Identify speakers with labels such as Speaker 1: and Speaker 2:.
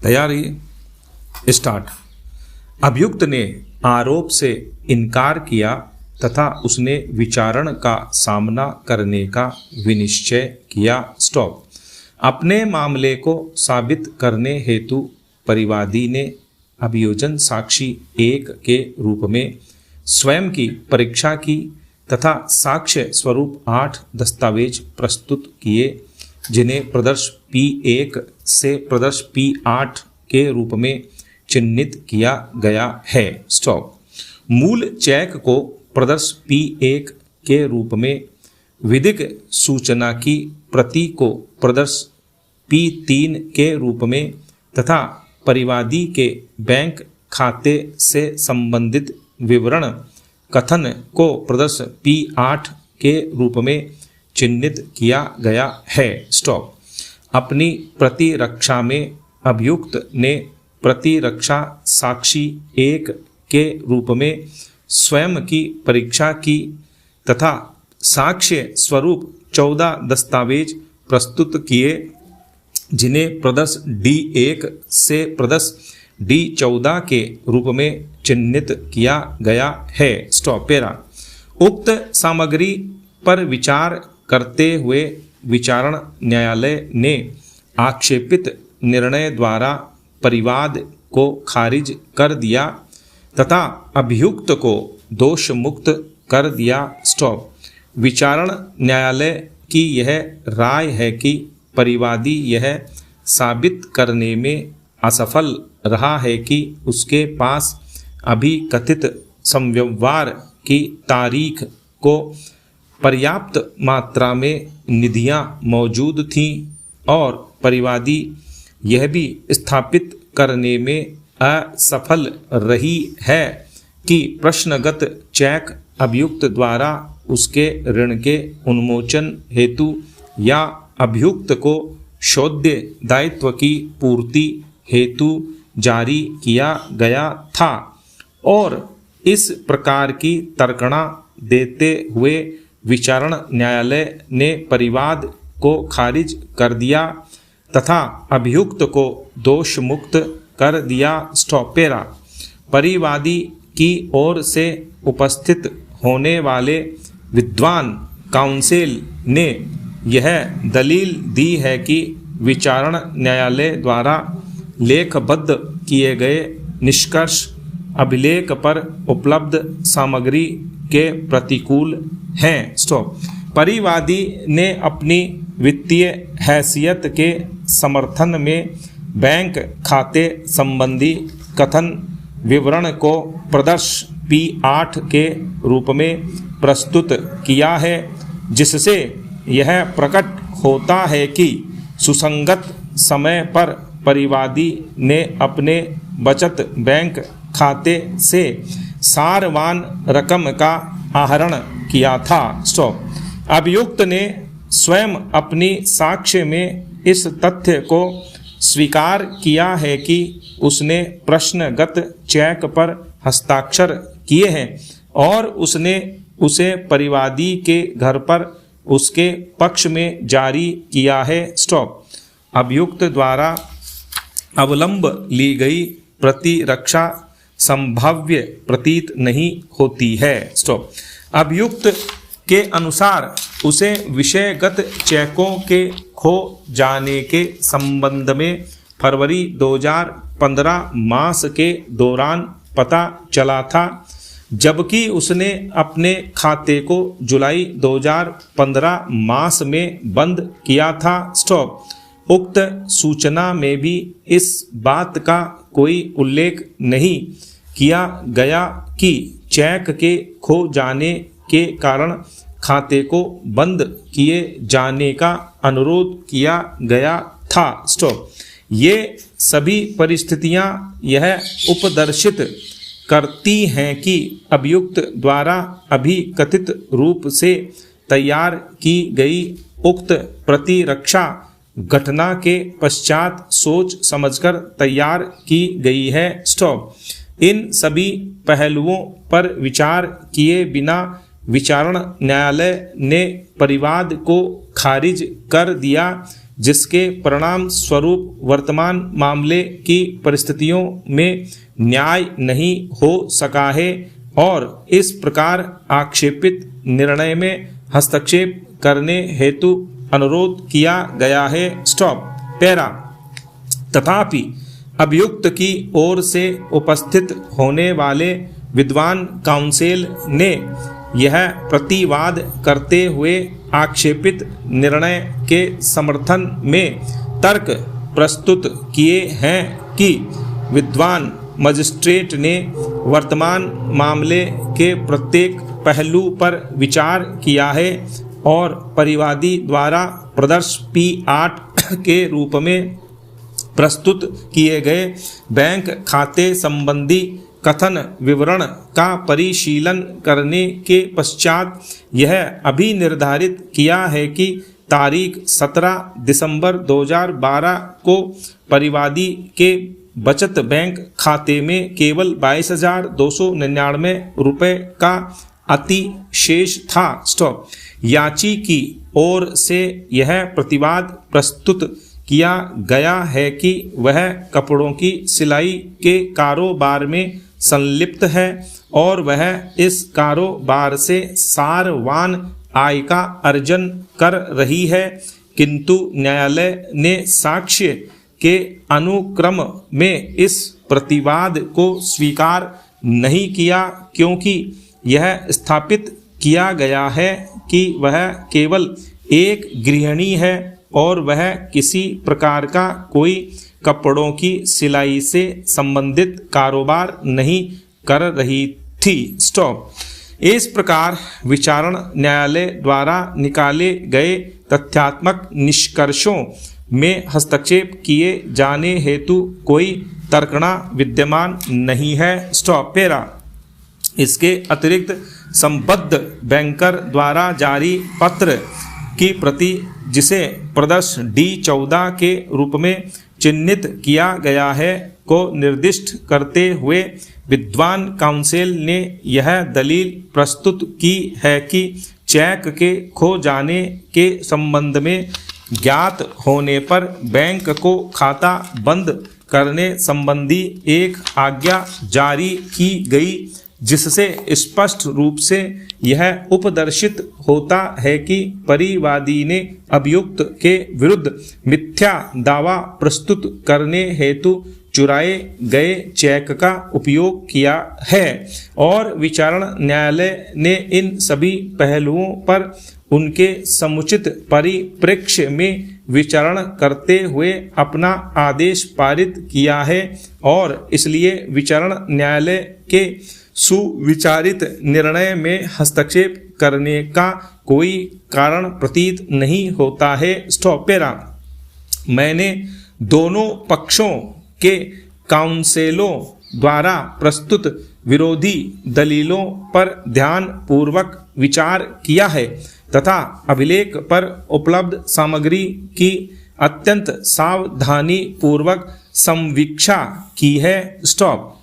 Speaker 1: तैयारी स्टार्ट। अभियुक्त ने आरोप से इनकार किया तथा उसने विचारण का सामना करने का विनिश्चय किया। स्टॉप। अपने मामले को साबित करने हेतु परिवादी ने अभियोजन साक्षी 1 के रूप में स्वयं की परीक्षा की तथा साक्ष्य स्वरूप 8 दस्तावेज प्रस्तुत किए, जिन्हें प्रदर्श P1 से प्रदर्श P8 के रूप में चिन्हित किया गया है। स्टॉप। मूल चेक को प्रदर्श P1 के रूप में, विधिक सूचना की प्रति को प्रदर्श P3 के रूप में तथा परिवादी के बैंक खाते से संबंधित विवरण कथन को प्रदर्श P8 के रूप में चिन्हित किया गया है। स्टॉप। अपनी प्रतिरक्षा में अभियुक्त ने प्रतिरक्षा साक्षी 1 के रूप में स्वयं की परीक्षा की तथा साक्ष्य स्वरूप 14 दस्तावेज प्रस्तुत किए, जिन्हें प्रदर्श D1 से प्रदर्श D14 के रूप में चिन्हित किया गया है। स्टॉप। पेरा। उक्त सामग्री पर विचार करते हुए विचारण न्यायालय ने आक्षेपित निर्णय द्वारा परिवाद को खारिज कर दिया तथा अभियुक्त को दोष मुक्त कर दिया। स्टॉप। विचारण न्यायालय की यह राय है कि परिवादी यह साबित करने में असफल रहा है कि उसके पास अभी कथित समव्यवहार की तारीख को पर्याप्त मात्रा में निधियां मौजूद थीं और परिवादी यह भी स्थापित करने में असफल रही है कि प्रश्नगत चेक अभियुक्त द्वारा उसके ऋण के उन्मोचन हेतु या अभियुक्त को शोध्य दायित्व की पूर्ति हेतु जारी किया गया था और इस प्रकार की तर्कणा देते हुए विचारण न्यायालय ने परिवाद को खारिज कर दिया तथा अभियुक्त को दोष मुक्त कर दिया। स्टॉप। पेरा। परिवादी की ओर से उपस्थित होने वाले विद्वान काउंसिल ने यह दलील दी है कि विचारण न्यायालय द्वारा लेखबद्ध किए गए निष्कर्ष अभिलेख पर उपलब्ध सामग्री के प्रतिकूल हैं। स्टॉप। परिवादी ने अपनी वित्तीय हैसियत के समर्थन में बैंक खाते संबंधी कथन विवरण को प्रदर्श P8 के रूप में प्रस्तुत किया है, जिससे यह प्रकट होता है कि सुसंगत समय पर परिवादी ने अपने बचत बैंक खाते से सारवान रकम का आहरण किया था। स्टॉप। अभियुक्त ने स्वयं अपनी साक्ष्य में इस तथ्य को स्वीकार किया है कि उसने प्रश्नगत चेक पर हस्ताक्षर किए हैं और उसने उसे परिवादी के घर पर उसके पक्ष में जारी किया है। स्टॉप। अभियुक्त द्वारा अवलंब ली गई प्रतिरक्षा संभाव्य प्रतीत नहीं होती है। स्टॉप। अभियुक्त के अनुसार उसे विषयगत चेकों के खो जाने के संबंध में फरवरी 2015 मास के दौरान पता चला था, जबकि उसने अपने खाते को जुलाई 2015 मास में बंद किया था। स्टॉप। उक्त सूचना में भी इस बात का कोई उल्लेख नहीं किया गया कि चेक के खो जाने के कारण खाते को बंद किए जाने का अनुरोध किया गया था। स्टॉप। ये सभी परिस्थितियां यह उपदर्शित करती हैं कि अभियुक्त द्वारा अभी कथित रूप से तैयार की गई उक्त प्रतिरक्षा घटना के पश्चात सोच समझकर तैयार की गई है। स्टॉप। इन सभी पहलुओं पर विचार किए बिना विचारण न्यायालय ने परिवाद को खारिज कर दिया, जिसके परिणाम स्वरूप वर्तमान मामले की परिस्थितियों में न्याय नहीं हो सका है और इस प्रकार आक्षेपित निर्णय में हस्तक्षेप करने हेतु अनुरोध किया गया है। स्टॉप। पैरा। तथापि अभियुक्त की ओर से उपस्थित होने वाले विद्वान काउंसिल ने यह प्रतिवाद करते हुए आक्षेपित निर्णय के समर्थन में तर्क प्रस्तुत किए हैं कि विद्वान मजिस्ट्रेट ने वर्तमान मामले के प्रत्येक पहलू पर विचार किया है और परिवादी द्वारा प्रदर्श P8 के रूप में प्रस्तुत किए गए बैंक खाते संबंधी कथन विवरण का परिशीलन करने के पश्चात यह अभी निर्धारित किया है कि तारीख 17 दिसंबर 2012 को परिवादी के बचत बैंक खाते में केवल 22,299 रुपये का अतिशेष था। स्टॉप। याची की ओर से यह प्रतिवाद प्रस्तुत किया गया है कि वह कपड़ों की सिलाई के कारोबार में संलिप्त है और वह इस कारोबार से सारवान आय का अर्जन कर रही है, किंतु न्यायालय ने साक्ष्य के अनुक्रम में इस प्रतिवाद को स्वीकार नहीं किया क्योंकि यह स्थापित किया गया है कि वह केवल एक गृहिणी है और वह किसी प्रकार का कोई कपड़ों की सिलाई से संबंधित कारोबार नहीं कर रही थी। स्टॉप। इस प्रकार विचारण न्यायालय द्वारा निकाले गए तथ्यात्मक निष्कर्षों में हस्तक्षेप किए जाने हेतु कोई तर्कना विद्यमान नहीं है। स्टॉप। पैरा। इसके अतिरिक्त संबद्ध बैंकर द्वारा जारी पत्र की प्रति जिसे प्रदर्श D14 के रूप में चिन्हित किया गया है को निर्दिष्ट करते हुए विद्वान काउंसिल ने यह दलील प्रस्तुत की है कि चेक के खो जाने के संबंध में ज्ञात होने पर बैंक को खाता बंद करने संबंधी एक आज्ञा जारी की गई, जिससे स्पष्ट रूप से यह उपदर्शित होता है कि परिवादी ने अभियुक्त के विरुद्ध मिथ्या दावा प्रस्तुत करने हेतु चुराए गए चेक का उपयोग किया है और विचारण न्यायालय ने इन सभी पहलुओं पर उनके समुचित परिप्रेक्ष्य में विचारण करते हुए अपना आदेश पारित किया है और इसलिए विचारण न्यायालय के सुविचारित निर्णय में हस्तक्षेप करने का कोई कारण प्रतीत नहीं होता है। स्टॉप। पैरा। मैंने दोनों पक्षों के काउंसिलों द्वारा प्रस्तुत विरोधी दलीलों पर ध्यान पूर्वक विचार किया है तथा अभिलेख पर उपलब्ध सामग्री की अत्यंत सावधानी पूर्वक संवीक्षा की है। स्टॉप।